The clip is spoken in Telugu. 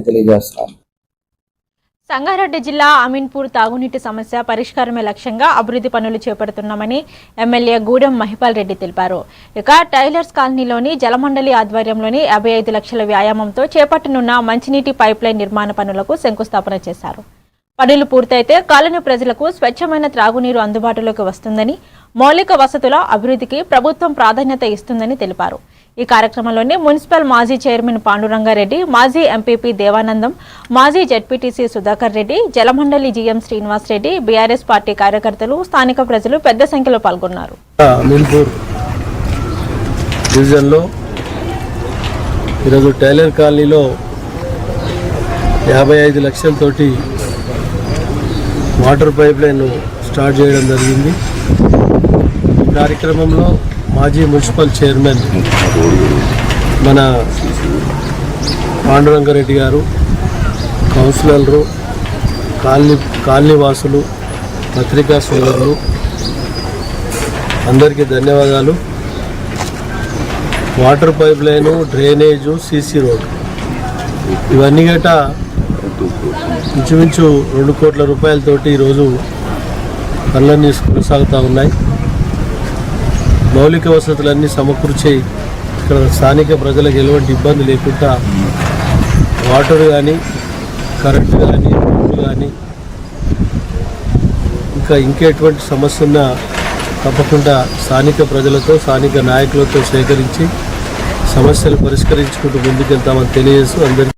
తెలియజేస్తాను. సంగారెడ్డి జిల్లా అమీన్పూర్ తాగునీటి సమస్య పరిష్కారమే లక్ష్యంగా అభివృద్ధి పనులు చేపడుతున్నామని ఎమ్మెల్యే గూడెం మహిపాల్ రెడ్డి తెలిపారు. ఇక టైలర్స్ కాలనీలోని జలమండలి ఆధ్వర్యంలోని 55 లక్షల వ్యాయామంతో చేపట్టనున్న మంచినీటి పైప్లైన్ నిర్మాణ పనులకు శంకుస్థాపన చేశారు. పనులు పూర్తయితే కాలనీ ప్రజలకు స్వచ్ఛమైన త్రాగునీరు అందుబాటులోకి వస్తుందని, మౌలిక వసతుల అభివృద్ధికి ప్రభుత్వం ప్రాధాన్యత ఇస్తుందని తెలిపారు. ఈ కార్యక్రమంలోని మున్సిపల్ మాజీ చైర్మన్ పాండురంగారెడ్డి, మాజీ ఎంపీపీ దేవానందం, మాజీ ZPTC Sudhakar Reddy, Jalamandali GM Srinivas Reddy, BRS party కార్యకర్తలు, స్థానిక ప్రజలు పెద్ద సంఖ్యలో పాల్గొన్నారు. ఈరోజు టైలర్ కాలనీలో 55 లక్షలతోటి వాటర్ పైప్ లైన్ స్టార్ట్ చేయడం జరిగింది. ఈ కార్యక్రమంలో మాజీ మున్సిపల్ చైర్మన్ మన పాండురంగారెడ్డి గారు, కౌన్సిలర్లు, కాలనీ వాసులు, పత్రికా సోదరులు అందరికీ ధన్యవాదాలు. Water pipe line, drainage, CC road ఇవన్నీ గట ఇంచుమించు 2 కోట్ల రూపాయలతోటి ఈరోజు పనులన్నీ కొనసాగుతూ ఉన్నాయి. మౌలిక వసతులన్నీ సమకూర్చి ఇక్కడ స్థానిక ప్రజలకు ఎలాంటి ఇబ్బంది లేకుండా వాటర్ కానీ, కరెంటు కానీ, రోడ్లు కానీ ఇంకెటువంటి సమస్య ఉన్నా తప్పకుండా స్థానిక ప్రజలతో, స్థానిక నాయకులతో సేకరించి సమస్యలు పరిష్కరించుకుంటూ ముందుకెళ్తామని తెలియజేస్తూ అందరికీ